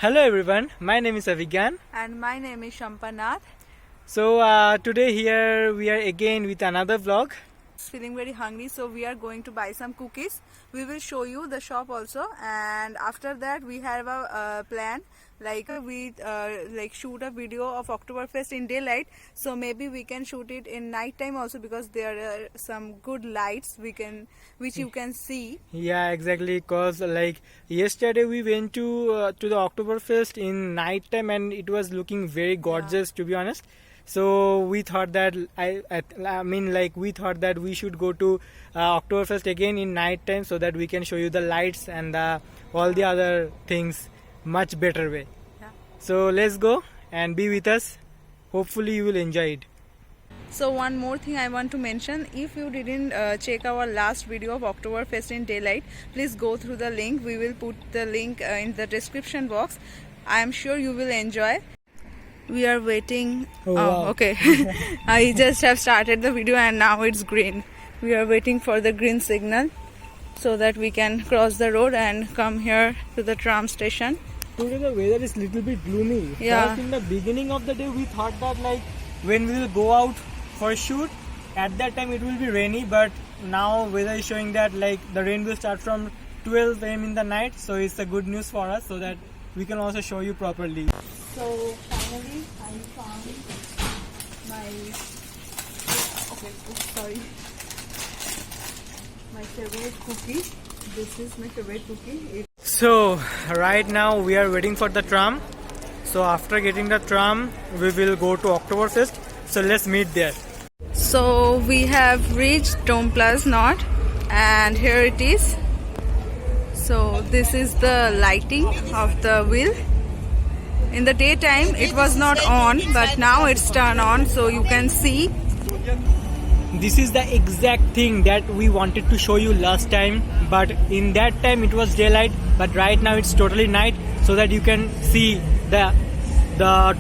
Hello everyone, my name is Avigyan. And my name is Shampanath. So today here we are again with another vlog. Feeling very hungry, so we are going to buy some cookies. We will show you the shop also, and after that we have a plan. Like we shoot a video of Oktoberfest in daylight, so maybe we can shoot it in night time also, because there are some good lights which you can see. Yeah, exactly. Cause like yesterday we went to the Oktoberfest in night time and it was looking very gorgeous, to be honest. So we thought that we thought that we should go to Oktoberfest again in night time, so that we can show you the lights and all the other things much better way. Yeah. So let's go and be with us. Hopefully you will enjoy it. So one more thing I want to mention, if you didn't check our last video of Oktoberfest in daylight, please go through the link. We will put the link in the description box. I am sure you will enjoy. We are waiting. Wow. Okay. I just have started the video and now it's green. We are waiting for the green signal so that we can cross the road and come here to the tram station. Today the weather is little bit gloomy. Yeah. First in the beginning of the day we thought that like when we will go out for a shoot, at that time it will be rainy, but now weather is showing that like the rain will start from 12 am in the night, so it's a good news for us, so that we can also show you properly. So finally I found my my favorite cookie. This is my favorite cookie. So right now we are waiting for the tram. So after getting the tram we will go to Oktoberfest. So let's meet there. So we have reached Domplatz Nord and here it is. So this is the lighting of the wheel. In the daytime it was not on, but now it's turned on, so you can see. This is the exact thing that we wanted to show you last time, but in that time it was daylight, but right now it's totally night, so that you can see the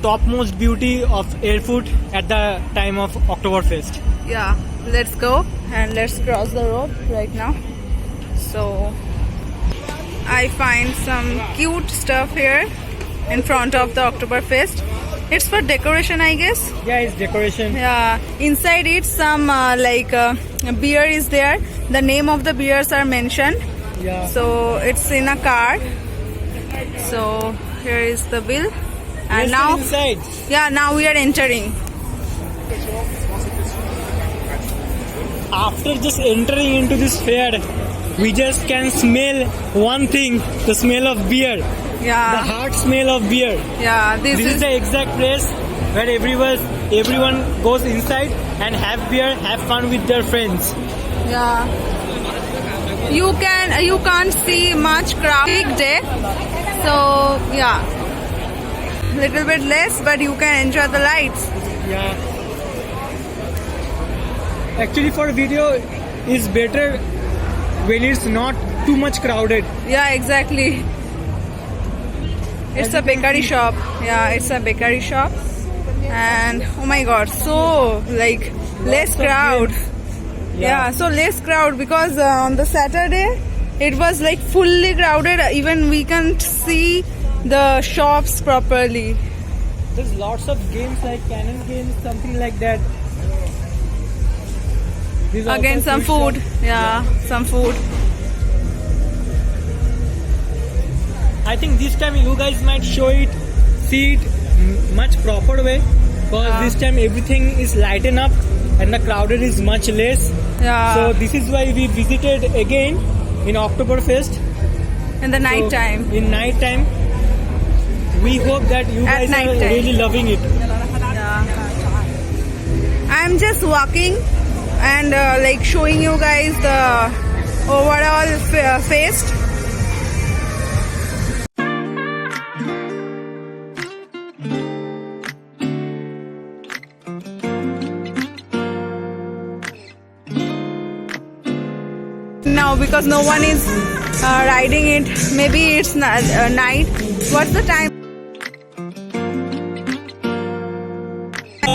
topmost beauty of Erfurt at the time of Oktoberfest. Yeah, let's go and let's cross the road right now. So I find some cute stuff here in front of the Oktoberfest. It's for decoration, I guess. Yeah, it's decoration. Yeah, inside it some beer is there. The name of the beers are mentioned. Yeah. So it's in a card. So here is the bill. And now, inside. yeah, now we are entering. After just entering into this fair, we just can smell one thing: the smell of beer. Yeah. The hot smell of beer. Yeah, this This is the exact place where everyone goes inside and have beer, have fun with their friends. Yeah. You can't see much crowd big day. So yeah, little bit less, but you can enjoy the lights. Yeah. Actually, for video, it's better when it's not too much crowded. Yeah, exactly. It's a bakery shop. Yeah, it's a bakery shop. And oh my god, so like less crowd. Yeah, so less crowd, because on the Saturday it was like fully crowded. Even we can't see the shops properly. There's lots of games like cannon games, something like that. Again, some food. Yeah, some food. I think this time you guys might see it much proper way, because this time everything is lightened up and the crowded is much less. Yeah. So this is why we visited again in Oktoberfest. In the night time. In night time. We hope that you guys are really loving it. Yeah. I'm just walking and showing you guys the overall fest. Now, because no one is riding it, maybe it's night. What's the time?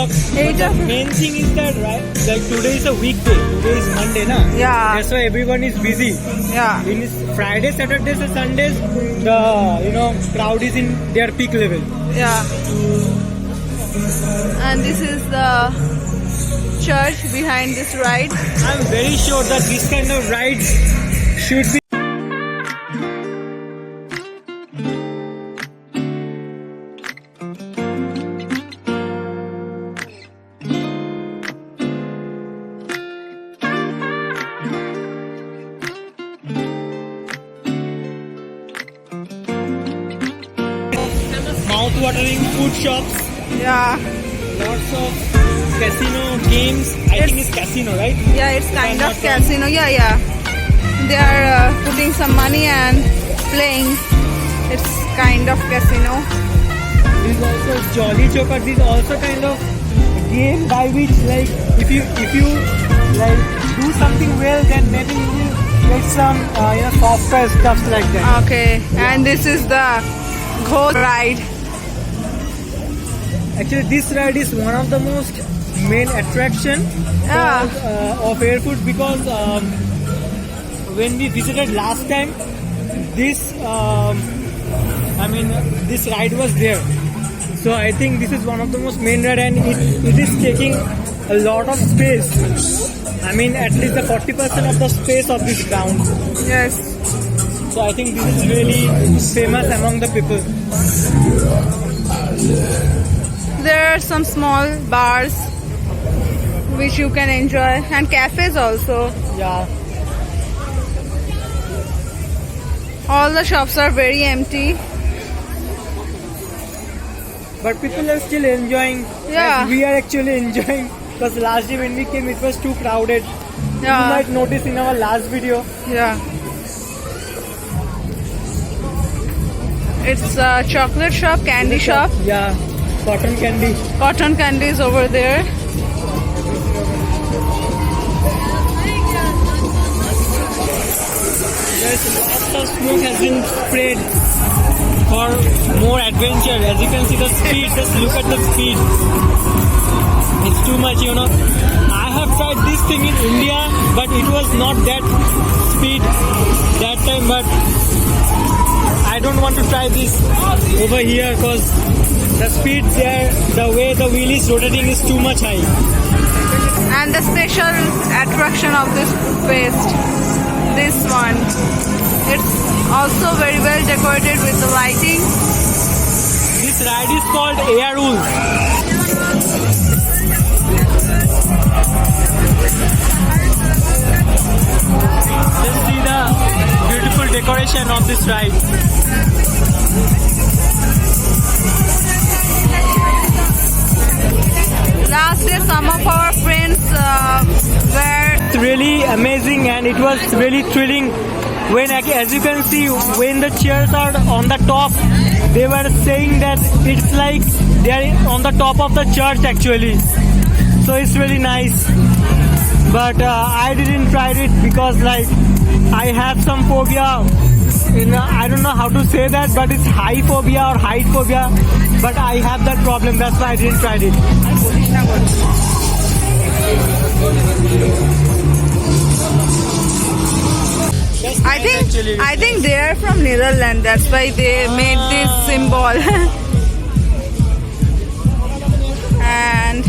The main thing is that, right? Like today is a weekday. Today is Monday, na? Yeah. That's why everyone is busy. Yeah. In Friday, Saturdays, and Sundays, the crowd is in their peak level. Yeah. And this is the church behind this ride. I'm very sure that this kind of rides should be. Mouth-watering food shops, Yeah. lots of casino games. I think it's casino, right? Yeah, it's kind of casino. Yeah. They are putting some money and playing. It's kind of casino. This is also Jolly Joker. This is also kind of game by which, like, if you like do something well, then maybe you will get some software stuff like that. Okay. And this is the ghost ride. Actually, this ride is one of the most main attraction Yeah. of airport because when we visited last time, this this ride was there. So I think this is one of the most main ride, and it is taking a lot of space. I mean, at least the 40% of the space of this ground. Yes. So I think this is really famous among the people. There are some small bars which you can enjoy, and cafes also. Yeah. All the shops are very empty. But people are still enjoying. Yeah. As we are actually enjoying. Because last day when we came, it was too crowded. You Yeah. might notice in our last video. Yeah. It's a chocolate shop, candy shop. Yeah. Cotton candy. Cotton candy is over there. There's lots of smoke has been sprayed for more adventure. As you can see the speed, just look at the speed. It's too much, I have tried this thing in India, but it was not that speed that time, but I don't want to try this over here because the speed there, the way the wheel is rotating is too much high. And the special attraction of this fest, this one. It's also very well decorated with the lighting. This ride is called Air Wolf. Just see the beautiful decoration of this ride. Last year, some of our friends were. It's really amazing and it was really thrilling when, as you can see, when the chairs are on the top, they were saying that it's like they are on the top of the church actually. So it's really nice. But I didn't try it because like I have some phobia. I don't know how to say that, but it's high phobia or height phobia. But I have that problem. That's why I didn't try it. I think they are from Netherlands. That's why they made this symbol. And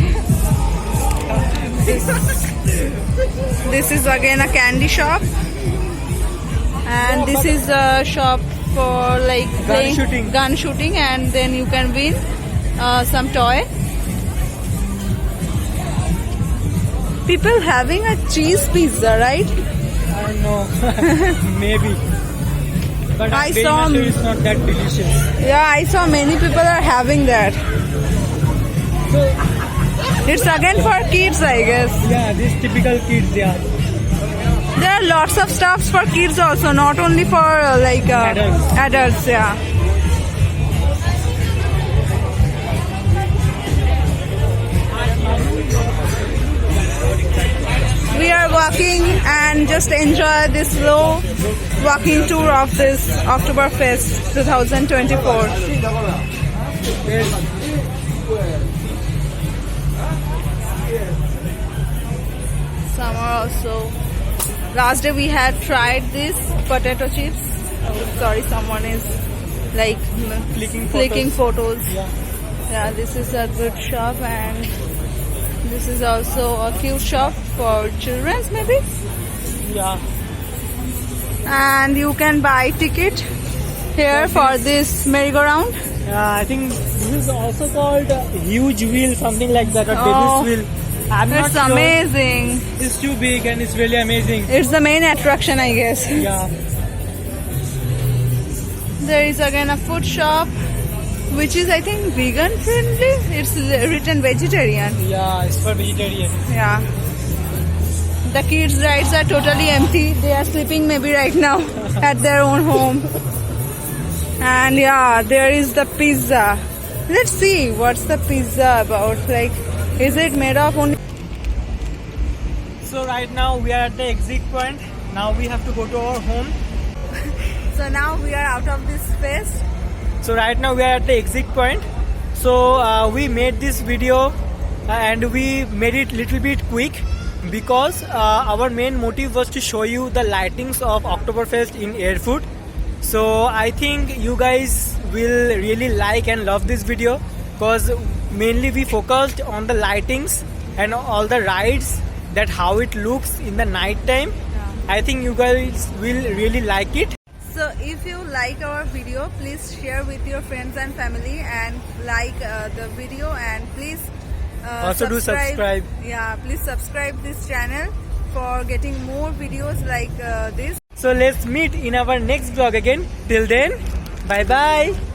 this is again a candy shop. And this is a shop for like gun shooting, and then you can win some toy. People having a cheese pizza, right? I don't know. Maybe. But I I'm very saw- much sure it's not that delicious. Yeah, I saw many people are having that. It's again for kids, I guess. Yeah, these typical kids, yeah. There are lots of stuffs for kids also, not only for Adults. adults, yeah. We are walking and just enjoy this slow walking tour of this Oktoberfest 2024. summer also. Last day we had tried this potato chips. Oh, sorry, someone is like clicking photos. Yeah, this is a good shop, and this is also a cute shop for children's maybe. Yeah. And you can buy ticket here for this merry-go-round. I think this is also called huge wheel, something like that, or Oh. devil's wheel. I'm not It's sure. amazing. It's too big and it's really amazing. It's the main attraction, I guess. Yeah. There is again a food shop, which is I think vegan friendly. It's written vegetarian. Yeah, it's for vegetarian. Yeah. The kids' rides are totally empty. They are sleeping maybe right now at their own home. And yeah, there is the pizza. Let's see what's the pizza about. Like, is it made of only? So right now we are at the exit point. Now we have to go to our home. So now we are out of this space. So right now we are at the exit point. So we made this video and we made it little bit quick because our main motive was to show you the lightings of Oktoberfest in Erfurt. So I think you guys will really like and love this video because mainly we focused on the lightings and all the rides, that how it looks in the night time. I think you guys will really like it. So if you like our video, please share with your friends and family, and like the video, and please Also do subscribe. Yeah, please subscribe this channel for getting more videos like this. So let's meet in our next vlog again. Till then, bye bye.